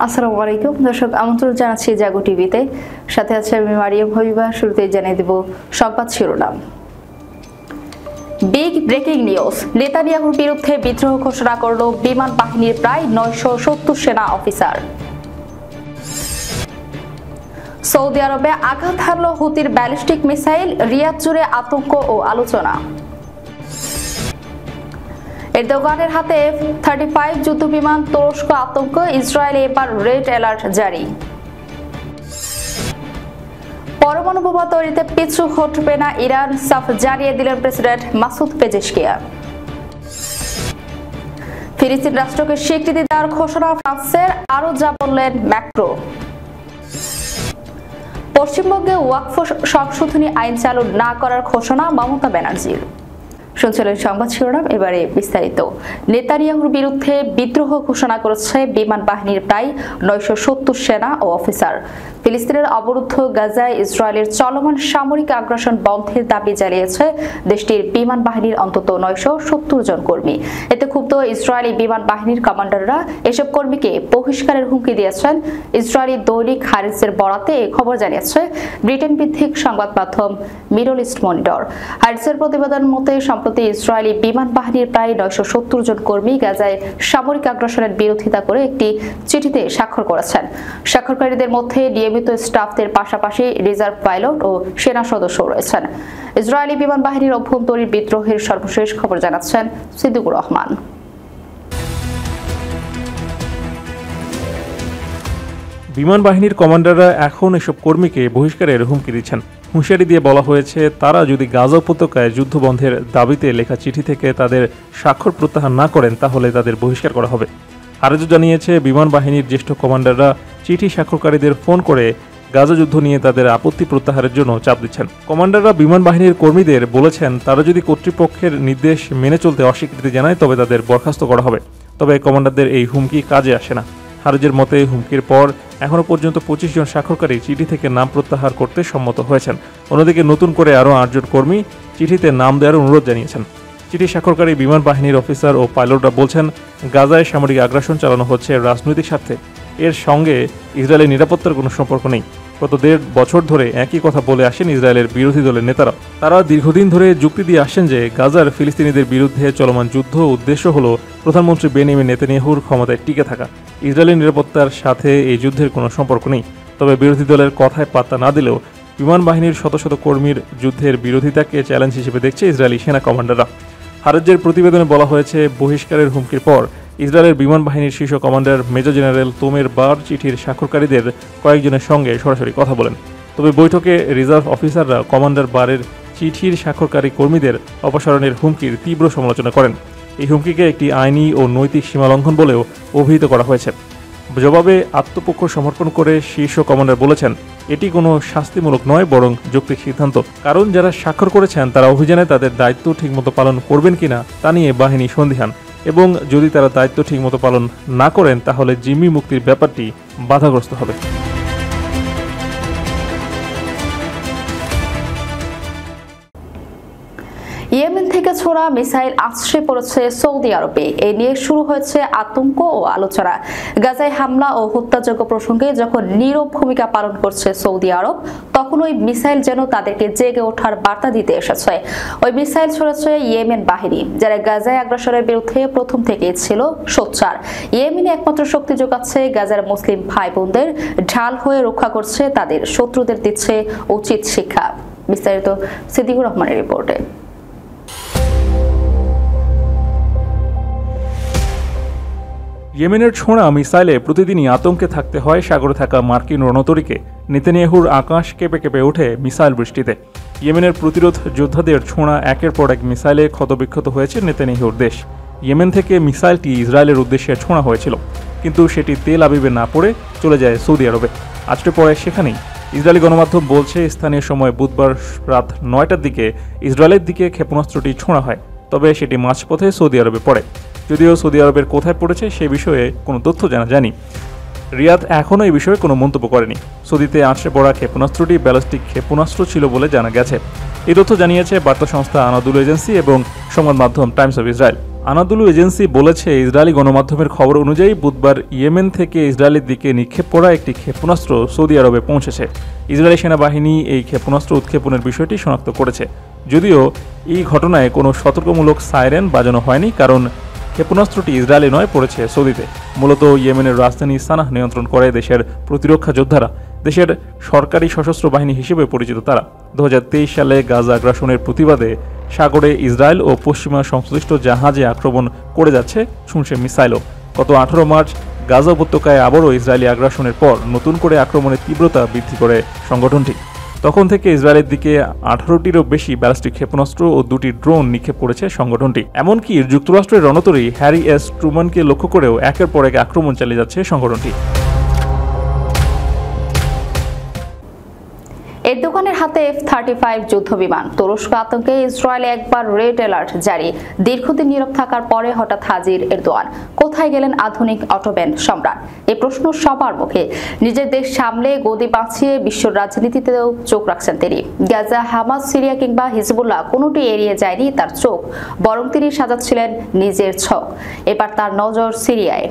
আসসালামু আলাইকুম দর্শক, আমন্ত্রণ জানাচ্ছি জাগো টিভিতে। সাথে আছে আমি মারিয়াম হবিবা। শুরুতেই জানিয়ে দেব সংবাদ শিরোনাম। বিগ ব্রেকিং নিউজ, নেতানিয়াহুর বিরুদ্ধে বিদ্রোহ ঘোষণা করল বিমান বাহিনীর প্রায় 970 সেনা অফিসার। সৌদি আরবে আঘাত হানল হুতির ব্যালিস্টিক মিসাইল, রিয়াদ জুড়ে আতঙ্ক ও আলোচনা। এরদোগানের হাতে F-35 যুদ্ধবিমান, তুরস্ক আতঙ্ক, ইসরায়েলে এবার রেড অ্যালার্ট জারি। পরমাণু বোমা তৈরিতে পিছু হটবে না ইরান, সাফ জানিয়ে দিলেন প্রেসিডেন্ট মাসুদ পেজেশকিয়ান। ফিলিস্তিন রাষ্ট্রকে স্বীকৃতি দেওয়ার ঘোষণা ফ্রান্সের, আরও যা বললেন ম্যাক্রো। পশ্চিমবঙ্গে ওয়াকফ সংশোধনী আইন চালু না করার ঘোষণা মমতা ব্যানার্জির। শুনছিলেন সংবাদ শিরোনাম, এবারে বিস্তারিত। নেতানিয়াহুর বিরুদ্ধে বিদ্রোহ ঘোষণা করেছে বিমান বাহিনীর প্রায় 970 সেনা ও অফিসার। ফিলিস্তিনের অবরুদ্ধ গাজায় ইসরায়েলের চলমান সামরিক আগ্রাসন বন্ধের দাবি জানিয়েছে দেশটির বিমান বাহিনীর অন্তত 970 জন কর্মী। এতে ক্ষুব্ধ ইসরায়েলি বিমান বাহিনীর কমান্ডাররা এসব কর্মীকে বহিষ্কারের হুমকি দিয়েছেন। ইসরায়েলি দৈনিক হারিসের বরাতে এই খবর জানিয়েছে ব্রিটেন ভিত্তিক সংবাদ মাধ্যম মিডল ইস্ট মনিটর। হারিসের প্রতিবেদন মতে সম্প্রতি ইসরায়েলি বিমান বাহিনীর প্রায় 970 জন কর্মী গাজায় সামরিক আগ্রাসনের বিরোধিতা করে একটি চিঠিতে স্বাক্ষর করেছেন। স্বাক্ষরকারীদের মধ্যে নিয়মিত স্টাফদের পাশাপাশি রিজার্ভ পাইলট ও সেনা সদস্য রয়েছেন। ইসরায়েলি বিমান বাহিনীর অভ্যন্তরীণ বিদ্রোহের সর্বশেষ খবর জানাচ্ছেন সিদ্দিকুর রহমান। বিমান বাহিনীর কমান্ডাররা এখন এসব কর্মীকে বহিষ্কারের হুমকি দিচ্ছেন। হুঁশিয়ারি দিয়ে বলা হয়েছে, তারা যদি গাজা উপত্যকায় যুদ্ধবন্ধের দাবিতে লেখা চিঠি থেকে তাদের স্বাক্ষর প্রত্যাহার না করেন তাহলে তাদের বহিষ্কার করা হবে। আরও জানিয়েছে, বিমান বাহিনীর জ্যেষ্ঠ কমান্ডাররা চিঠি স্বাক্ষরকারীদের ফোন করে গাজা যুদ্ধ নিয়ে তাদের আপত্তি প্রত্যাহারের জন্য চাপ দিচ্ছেন। কমান্ডাররা বিমান বাহিনীর কর্মীদের বলেছেন, তারা যদি কর্তৃপক্ষের নির্দেশ মেনে চলতে অস্বীকৃতি জানায় তবে তাদের বরখাস্ত করা হবে। তবে কমান্ডারদের এই হুমকি কাজে আসে না। হারজের মতে, হুমকির পর এখনও পর্যন্ত 25 জন স্বাক্ষরকারী চিঠি থেকে নাম প্রত্যাহার করতে সম্মত হয়েছেন। অন্যদিকে নতুন করে আরও 8 জন কর্মী চিঠিতে নাম দেওয়ার অনুরোধ জানিয়েছেন। চিঠি স্বাক্ষরকারী বিমান বাহিনীর অফিসার ও পাইলটরা বলছেন, গাজায় সামরিক আগ্রাসন চালানো হচ্ছে রাজনৈতিক স্বার্থে। এর সঙ্গে ইসরায়েলের নিরাপত্তার কোনো সম্পর্ক নেই। গত 1.5 বছর ধরে একই কথা বলে আসেন ইসরায়েলের বিরোধী দলের নেতারা। তারা দীর্ঘদিন ধরে যুক্তি দিয়ে আসছেন যে গাজার ফিলিস্তিনিদের বিরুদ্ধে চলমান যুদ্ধ উদ্দেশ্য হল প্রধানমন্ত্রী বেনিয়ামিন নেতানিয়াহুর ক্ষমতায় টিকে থাকা। ইসরায়েলের নিরাপত্তার সাথে এই যুদ্ধের কোনো সম্পর্ক নেই। তবে বিরোধী দলের কথায় পাত্তা না দিলেও বিমান বাহিনীর শত শত কর্মীর যুদ্ধের বিরোধিতাকে চ্যালেঞ্জ হিসেবে দেখছে ইসরায়েলি সেনা কমান্ডাররা। হারজের প্রতিবেদনে বলা হয়েছে, বহিষ্কারের হুমকির পর ইসরায়েলের বিমান বাহিনীর শীর্ষ কমান্ডার মেজর জেনারেল তোমের বার চিঠির স্বাক্ষরকারীদের কয়েকজনের সঙ্গে সরাসরি কথা বলেন। তবে বৈঠকে রিজার্ভ অফিসাররা কমান্ডার বারের চিঠির স্বাক্ষরকারী কর্মীদের অপসারণের হুমকির তীব্র সমালোচনা করেন। এই হুমকিকে একটি আইনি ও নৈতিক সীমালঙ্ঘন বলেও অভিহিত করা হয়েছে। জবাবে আত্মপক্ষ সমর্পণ করে শীর্ষ কমান্ডার বলেছেন, এটি কোনো শাস্তিমূলক নয় বরং যৌক্তিক সিদ্ধান্ত। কারণ যারা স্বাক্ষর করেছেন তারা অভিযানে তাদের দায়িত্ব ঠিকমতো পালন করবেন কিনা তা নিয়ে বাহিনী সন্দিহান, এবং যদি তারা দায়িত্ব ঠিকমতো পালন না করেন তাহলে জিম্মি মুক্তির ব্যাপারটি বাধাগ্রস্ত হবে। ইয়েমেন থেকে ছোড়া মিসাইল আছড়ে পড়েছে সৌদি আরবে। এ নিয়ে শুরু হয়েছে আতঙ্ক ও আলোচনা। গাজায় হামলা ও হত্যাযোগ্য প্রসঙ্গে যখন নীরব ভূমিকা পালন করছে সৌদি আরব, তখন ওই মিসাইল যেন তাদেরকে জেগে ওঠার বার্তা দিতে এসেছে। ওই মিসাইল ছড়েছে ইয়েমেন বাহিনী, যারা গাজায় আগ্রাসনের বিরুদ্ধে প্রথম থেকেই ছিল সোচ্চার। ইয়েমেনে একমাত্র শক্তি যোগাচ্ছে গাজার মুসলিম ভাই বোনদের, ঢাল হয়ে রক্ষা করছে তাদের, শত্রুদের দিচ্ছে উচিত শিক্ষা। বিস্তারিত সিদ্দিকুর রহমানের রিপোর্টে। ইয়েমেনের ছোঁড়া মিসাইলে প্রতিদিনই আতঙ্কে থাকতে হয় সাগরে থাকা মার্কিন রণতরীকে। নেতানিয়াহুর আকাশ কেঁপে কেঁপে ওঠে মিসাইল বৃষ্টিতে। ইয়েমেনের প্রতিরোধ যোদ্ধাদের ছোঁড়া একের পর এক মিসাইলে ক্ষতবিক্ষত হয়েছে নেতানিয়াহুর দেশ। ইয়েমেন থেকে মিসাইলটি ইসরায়েলের উদ্দেশ্যে ছোঁড়া হয়েছিল, কিন্তু সেটি তেল আবিবে না পড়ে চলে যায় সৌদি আরবে। আজকে পরে সেখানেই। ইসরায়েলি গণমাধ্যম বলছে, স্থানীয় সময় বুধবার রাত 9টার দিকে ইসরায়েলের দিকে ক্ষেপণাস্ত্রটি ছোঁড়া হয়, তবে সেটি মাঝপথে সৌদি আরবে পড়ে। যদিও সৌদি আরবের কোথায় পড়েছে সে বিষয়ে কোনো তথ্য জানা যায়নি। রিয়াদ এখনও এই বিষয়ে কোনো মন্তব্য করেনি। সৌদিতে আছড়ে পড়া ক্ষেপণাস্ত্রটি ব্যালিস্টিক ক্ষেপণাস্ত্র ছিল বলে জানা গেছে। এই তথ্য জানিয়েছে বার্তা সংস্থা আনাদুল এজেন্সি এবং সংবাদ মাধ্যম Times of Israel. Anadolu agency বলেছে, ইসরায়েলি গণমাধ্যমের খবর অনুযায়ী বুধবার ইয়েমেন থেকে ইসরায়েলের দিকে নিক্ষেপ করা একটি ক্ষেপণাস্ত্র সৌদি আরবে পৌঁছেছে। ইসরায়েলি সেনাবাহিনী এই ক্ষেপণাস্ত্র উৎক্ষেপণের বিষয়টি শনাক্ত করেছে। যদিও এই ঘটনায় কোনো সতর্কমূলক সাইরেন বাজানো হয়নি, কারণ ক্ষেপণাস্ত্রটি ইসরায়েলে নয়, পড়েছে সৌদিতে। মূলত ইয়েমেনের রাজধানী সানাহ নিয়ন্ত্রণ করে দেশের প্রতিরক্ষা যোদ্ধারা। দেশের সরকারি সশস্ত্র বাহিনী হিসেবে পরিচিত তারা। 2023 সালে গাজা আগ্রাসনের প্রতিবাদে সাগরে ইসরায়েল ও পশ্চিমা সংশ্লিষ্ট জাহাজে আক্রমণ করে যাচ্ছে ছুঁড়ছে মিসাইলও। গত 18 মার্চ গাজা উপত্যকায় আবারও ইসরায়েলি আগ্রাসনের পর নতুন করে আক্রমণের তীব্রতা বৃদ্ধি করে সংগঠনটি। তখন থেকে ইসরায়েলের দিকে 18টিরও বেশি ব্যালিস্টিক ক্ষেপণাস্ত্র ও 2টি ড্রোন নিক্ষেপ করেছে সংগঠনটি। এমনকি যুক্তরাষ্ট্রের রণতরী হ্যারি এস ট্রুম্যানকে লক্ষ্য করেও একের পর এক আক্রমণ চালিয়ে যাচ্ছে সংগঠনটি। এরদোগানের হাতে F-35 যুদ্ধবিমান। তুরস্ক আতঙ্কে ইসরায়েলে একবার রেড অ্যালার্ট জারি। দীর্ঘদিন নীরব থাকার পরে হঠাৎ হাজির এরদোয়ান। কোথায় গেলেন আধুনিক অটোম্যান সম্রাট? এই প্রশ্ন সবার মুখে। নিজের দেশ সামলে গদি বাঁচিয়ে বিশ্ব রাজনীতিতেও চোখ রাখছেন তিনি। গাজা, হামাস, সিরিয়া কিংবা হিজবুল্লাহ কোনোটি এড়িয়ে যায়নি তার চোখ, বরং তিনি সাজাচ্ছিলেন নিজের ছক। এবার তার নজর সিরিয়ায়।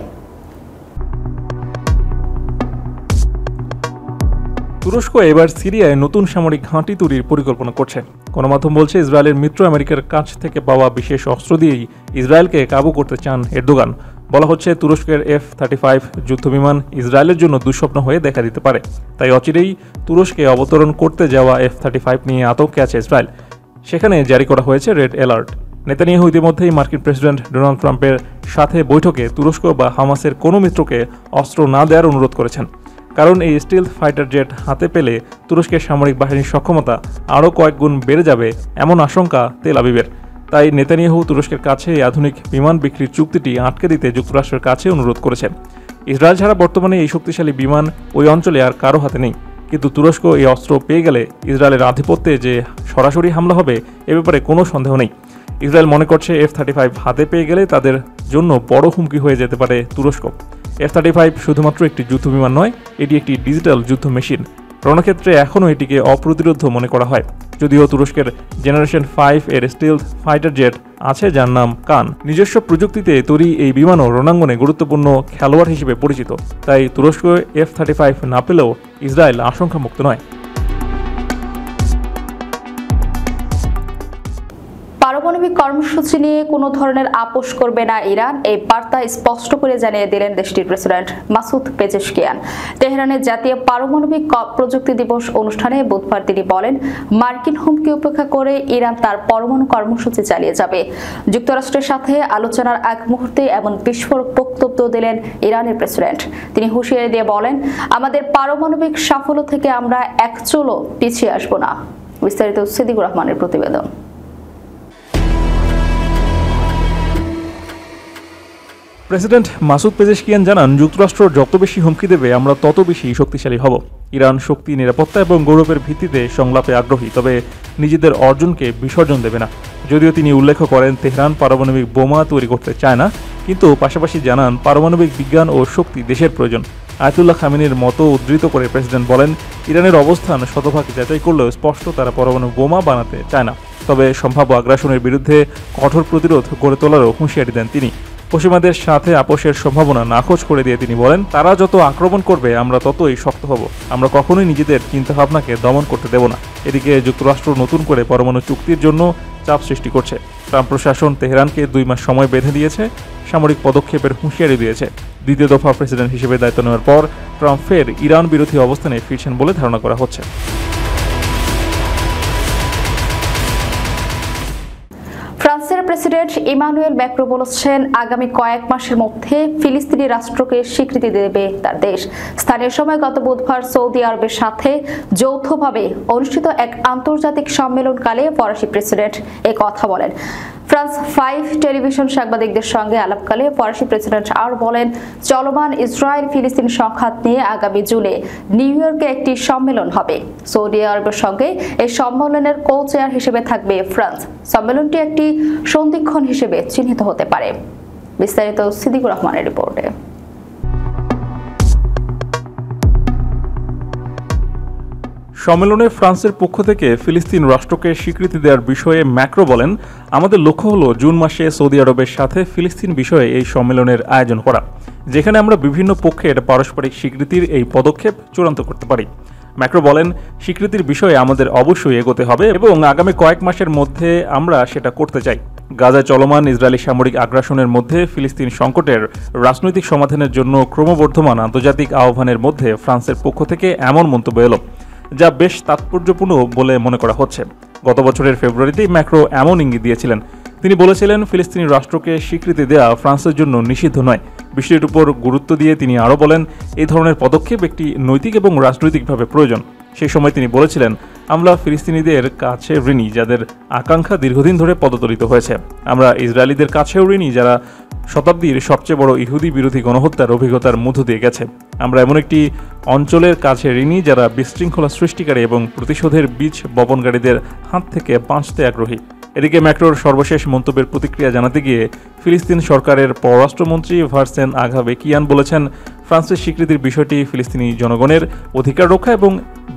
তুরস্ক এবার সিরিয়ায় নতুন সামরিক ঘাঁটি তৈরির পরিকল্পনা করছে। গণমাধ্যম বলছে, ইসরায়েলের মিত্র আমেরিকার কাছ থেকে পাওয়া বিশেষ অস্ত্র দিয়েই ইসরায়েলকে কাবু করতে চান এরদোগান। বলা হচ্ছে, তুরস্কের F-35 যুদ্ধবিমান ইসরায়েলের জন্য দুঃস্বপ্ন হয়ে দেখা দিতে পারে। তাই অচিরেই তুরস্কে অবতরণ করতে যাওয়া F-35 নিয়ে আতঙ্কে আছে ইসরায়েল। সেখানে জারি করা হয়েছে রেড অ্যালার্ট। নেতানিয়াহু ইতিমধ্যেই মার্কিন প্রেসিডেন্ট ডোনাল্ড ট্রাম্পের সাথে বৈঠকে তুরস্ক বা হামাসের কোনো মিত্রকে অস্ত্র না দেওয়ার অনুরোধ করেছেন। কারণ এই স্টিলথ ফাইটার জেট হাতে পেলে তুরস্কের সামরিক বাহিনীর সক্ষমতা আরও কয়েক গুণ বেড়ে যাবে, এমন আশঙ্কা তেল আবিবের। তাই নেতানিয়াহু তুরস্কের কাছে এই আধুনিক বিমান বিক্রির চুক্তিটি আটকে দিতে যুক্তরাষ্ট্রের কাছে অনুরোধ করেছেন। ইসরায়েল ছাড়া বর্তমানে এই শক্তিশালী বিমান ওই অঞ্চলে আর কারো হাতে নেই। কিন্তু তুরস্ক এই অস্ত্র পেয়ে গেলে ইসরায়েলের আধিপত্যে যে সরাসরি হামলা হবে এ ব্যাপারে কোনো সন্দেহ নেই। ইসরায়েল মনে করছে, F-35 হাতে পেয়ে গেলে তাদের জন্য বড় হুমকি হয়ে যেতে পারে তুরস্ক। F-35 শুধুমাত্র একটি যুদ্ধবিমান নয়, এটি একটি ডিজিটাল যুদ্ধ মেশিন। রণক্ষেত্রে এখনও এটিকে অপ্রতিরোধ্য মনে করা হয়। যদিও তুরস্কের জেনারেশন 5 এর স্টিলথ ফাইটার জেট আছে, যার নাম কান। নিজস্ব প্রযুক্তিতে তৈরি এই বিমানও রণাঙ্গনে গুরুত্বপূর্ণ খেলোয়াড় হিসেবে পরিচিত। তাই তুরস্ক F-35 না পেলেও ইসরায়েল আশঙ্কামুক্ত নয়। পারমাণবিক কর্মসূচি নিয়ে কোনো ধরনের আপোষ করবে না ইরান, এই বার্তা স্পষ্ট করে জানিয়ে দিলেন দেশটির প্রেসিডেন্ট মাসুদ পেজেশকিয়ান। তেহরানের জাতীয় পারমাণবিক প্রযুক্তি দিবস অনুষ্ঠানে বুধবার তিনি বলেন, মার্কিন হুমকি উপেক্ষা করে ইরান তার পরমাণু কর্মসূচি চালিয়ে যাবে। যুক্তরাষ্ট্রের সাথে আলোচনার এক মুহূর্তে এমন বিস্ফোরক বক্তব্য দিলেন ইরানের প্রেসিডেন্ট। তিনি হুঁশিয়ারি দিয়ে বলেন, আমাদের পারমাণবিক সাফল্য থেকে আমরা এক চুলও পিছিয়ে আসব না। বিস্তারিত সিদ্দিকুর রহমানের প্রতিবেদন। প্রেসিডেন্ট মাসুদ পেজেশকিয়ান জানান, যুক্তরাষ্ট্র যত বেশি হুমকি দেবে আমরা তত বেশি শক্তিশালী হব। ইরান শক্তি, নিরাপত্তা এবং গৌরবের ভিত্তিতে সংলাপে আগ্রহী, তবে নিজেদের অর্জনকে বিসর্জন দেবে না। যদিও তিনি উল্লেখ করেন, তেহরান পারমাণবিক বোমা তৈরি করতে চায় না, কিন্তু পাশাপাশি জানান পারমাণবিক বিজ্ঞান ও শক্তি দেশের প্রয়োজন। আয়াতুল্লাহ খামেনির মতো উদ্ধৃত করে প্রেসিডেন্ট বলেন, ইরানের অবস্থান শতভাগ যাচাই করলেও স্পষ্ট তারা পরমাণু বোমা বানাতে চায় না। তবে সম্ভাব্য আগ্রাসনের বিরুদ্ধে কঠোর প্রতিরোধ গড়ে তোলারও হুঁশিয়ারি দেন তিনি। পশ্চিমাদের সাথে আপোষের সম্ভাবনা নাকচ করে দিয়ে তিনি বলেন, তারা যত আক্রমণ করবে আমরা ততই শক্ত হব। আমরা কখনোই নিজেদের চিন্তাভাবনাকে দমন করতে দেব না। এদিকে যুক্তরাষ্ট্র নতুন করে পরমাণু চুক্তির জন্য চাপ সৃষ্টি করছে। ট্রাম্প প্রশাসন তেহরানকে 2 মাস সময় বেঁধে দিয়েছে, সামরিক পদক্ষেপের হুঁশিয়ারি দিয়েছে। দ্বিতীয় দফা প্রেসিডেন্ট হিসেবে দায়িত্ব নেওয়ার পর ট্রাম্প ফের ইরান বিরোধী অবস্থানে ফিরছেন বলে ধারণা করা হচ্ছে। ফ্রান্সের প্রেসিডেন্ট ইমানুয়েল ম্যাক্রো বলেছেন, আগামী কয়েক মাসের মধ্যে ফিলিস্তিনি রাষ্ট্রকে স্বীকৃতি দেবে তার দেশ। স্থানীয় সময় গত বুধবার সৌদি আরবের সাথে যৌথভাবে অনুষ্ঠিত এক আন্তর্জাতিক সম্মেলনকালে ফরাসি প্রেসিডেন্ট এ কথা বলেন। ফ্রান্স 5 টেলিভিশন সাংবাদিকদের সঙ্গে আলাপকালে ফরাসি প্রেসিডেন্ট আর বলেন, চলমান ইসরায়েল ফিলিস্তিন সংঘাত নিয়ে আগামী জুনে নিউ ইয়র্কে একটি সম্মেলন হবে। সৌদি আরবের সঙ্গে এই সম্মেলনের কো চেয়ার হিসেবে থাকবে ফ্রান্স। সম্মেলনটি একটি সন্ধিক্ষণ হিসেবে চিহ্নিত হতে পারে। বিস্তারিত সিদ্দিকুর রহমানের রিপোর্টে। সম্মেলনে ফ্রান্সের পক্ষ থেকে ফিলিস্তিন রাষ্ট্রকে স্বীকৃতি দেওয়ার বিষয়ে ম্যাক্রো বলেন, আমাদের লক্ষ্য হলো জুন মাসে সৌদি আরবের সাথে ফিলিস্তিন বিষয়ে এই সম্মেলনের আয়োজন করা, যেখানে আমরা বিভিন্ন পক্ষের পারস্পরিক স্বীকৃতির এই পদক্ষেপ চূড়ান্ত করতে পারি। ম্যাক্রো বলেন, স্বীকৃতির বিষয়ে আমাদের অবশ্যই এগোতে হবে এবং আগামী কয়েক মাসের মধ্যে আমরা সেটা করতে চাই। গাজায় চলমান ইসরায়েলি সামরিক আগ্রাসনের মধ্যে ফিলিস্তিন সংকটের রাজনৈতিক সমাধানের জন্য ক্রমবর্ধমান আন্তর্জাতিক আহ্বানের মধ্যে ফ্রান্সের পক্ষ থেকে এমন মন্তব্য এলো, যা বেশ তাৎপর্যপূর্ণ বলে মনে করা হচ্ছে। গত বছরের ফেব্রুয়ারিতেই ম্যাক্রো এমন ইঙ্গিত দিয়েছিলেন। তিনি বলেছিলেন, ফিলিস্তিনি রাষ্ট্রকে স্বীকৃতি দেওয়া ফ্রান্সের জন্য নিষিদ্ধ নয়। বিষয়টির উপর গুরুত্ব দিয়ে তিনি আরও বলেন, এই ধরনের পদক্ষেপ একটি নৈতিক এবং রাজনৈতিকভাবে প্রয়োজন। সেই সময় তিনি বলেছিলেন, আমরা ফিলিস্তিনিদের কাছে ঋণী যাদের আকাঙ্ক্ষা দীর্ঘদিন ধরে পদতলিত হয়েছে। আমরা ইসরায়েলিদের কাছেও ঋণী যারা শতাব্দীর সবচেয়ে বড় ইহুদি বিরোধী গণহত্যার অভিজ্ঞতার মধ্য দিয়ে গেছে। আমরা এমন একটি অঞ্চলের কাছে ঋণী যারা বিশৃঙ্খলা সৃষ্টিকারী এবং প্রতিশোধের বীজ বপনকারীদের হাত থেকে বাঁচতে আগ্রহী। এদিকে ম্যাক্রোর সর্বশেষ মন্তব্যের প্রতিক্রিয়া জানাতে গিয়ে ফিলিস্তিন সরকারের পররাষ্ট্রমন্ত্রী ভার্সেন আঘাবেকিয়ান বলেছেন, ফ্রান্সের স্বীকৃতির বিষয়টি ফিলিস্তিনি জনগণের অধিকার রক্ষা এবং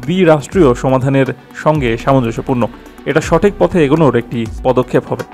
দ্বিরাষ্ট্রীয় সমাধানের সঙ্গে সামঞ্জস্যপূর্ণ। এটা সঠিক পথে এগোনোর একটি পদক্ষেপ হবে।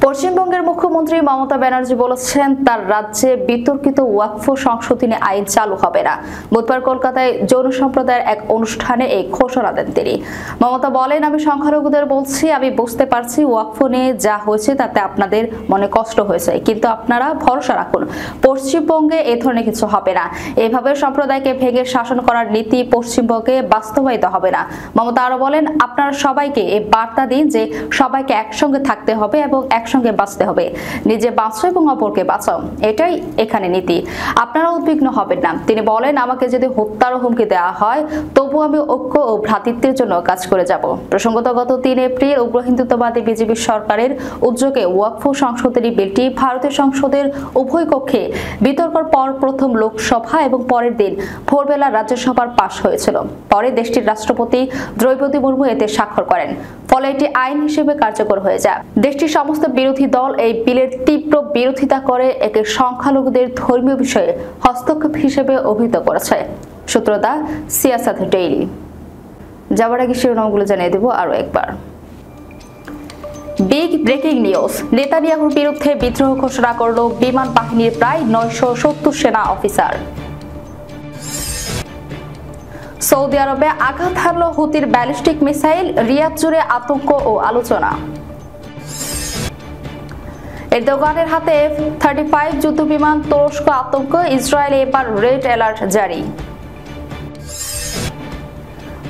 পশ্চিমবঙ্গের মুখ্যমন্ত্রী মমতা ব্যানার্জি বলেছেন, তার রাজ্যে বিতর্কিত ওয়াকফ সংশোধনী আইন চালু হবে না। বুধবার কলকাতায় যৌন সম্প্রদায়ের এক অনুষ্ঠানে এই ঘোষণা দেন তিনি। মমতা বলেন, আমি সংখ্যালঘুদের বলছি, আমি বুঝতে পারছি ওয়াকফ নিয়ে যা হয়েছে তাতে আপনাদের মনে কষ্ট হয়েছে, কিন্তু আপনারা ভরসা রাখুন, পশ্চিমবঙ্গে এ ধরনের কিছু হবে না। এভাবে সম্প্রদায়কে ভেঙে শাসন করার নীতি পশ্চিমবঙ্গে বাস্তবায়িত হবে না। মমতা আরো বলেন, আপনারা সবাইকে এই বার্তা দিন যে সবাইকে একসঙ্গে থাকতে হবে এবং একসঙ্গে বাঁচতে হবে। নিজে বাঁচো এবং অপরকে বাঁচাও, এটাই এখানে নীতি। আপনারা উদ্বিগ্ন হবেন না। তিনি বলেন, আমাকে যদি হত্যার হুমকি দেওয়া হয় তবু আমি ঐক্য ও ভ্রাতৃত্বের জন্য কাজ করে যাব। প্রসঙ্গত গত 3 এপ্রিল উগ্র হিন্দুত্ববাদী বিজেপি সরকারের উদ্যোগে ওয়াকফ সংশোধনী বিলটি ভারতীয় সংসদের উভয় কক্ষে বিতর্কের পর প্রথম লোকসভা এবং পরের দিন ভোরবেলা রাজ্যসভার পাশ হয়েছিল। পরে দেশটির রাষ্ট্রপতি দ্রৌপদী মুর্মু এতে স্বাক্ষর করেন, ফলে এটি আইন হিসেবে কার্যকর হয়ে যায়। দেশটির সমস্ত বিরোধী দল এই বিলের তীব্র বিরোধিতা করে একে সংখ্যালঘুদের ধর্মীয় বিষয়ে হস্তক্ষেপ হিসেবে অভিহিত করেছে। সূত্রদা সিয়াসাত ডেইলি। যাবার আগে শিরোনামগুলো জানিয়ে দেব আরো একবার। বিগ ব্রেকিং নিউজ, নেতানিয়াহুর বিরুদ্ধে বিদ্রোহ ঘোষণা করল বিমান বাহিনীর প্রায় 970 সেনা অফিসার। সৌদি আরবে আঘাত হানল হুতির ব্যালিস্টিক মিসাইল, রিয়াদ জুড়ে আতঙ্ক ও আলোচনা। এরদোগানের হাতে F-35 যুদ্ধবিমান, তুরস্ক আতঙ্ক, ইসরায়েলে এবার রেড অ্যালার্ট জারি।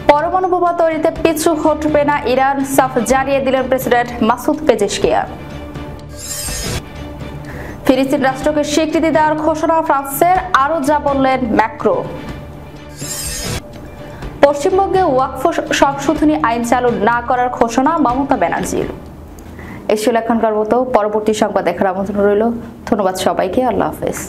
পরমাণু বোমা তৈরিতে পিছু হটবে না ইরান, সাফ জানিয়ে দিলেন প্রেসিডেন্ট মাসুদ পেজেশকিয়ান। ফিলিস্তিন রাষ্ট্রকে স্বীকৃতি দেওয়ার ঘোষণা ফ্রান্সের, আরও যা বললেন ম্যাক্রো। পশ্চিমবঙ্গে ওয়াকফ সংশোধনী আইন চালু না করার ঘোষণা মমতা ব্যানার্জির। এই ছিল এখনকার মতো। পরবর্তী সংবাদ দেখার আমন্ত্রণ রইল। ধন্যবাদ সবাইকে। আল্লাহ হাফেজ।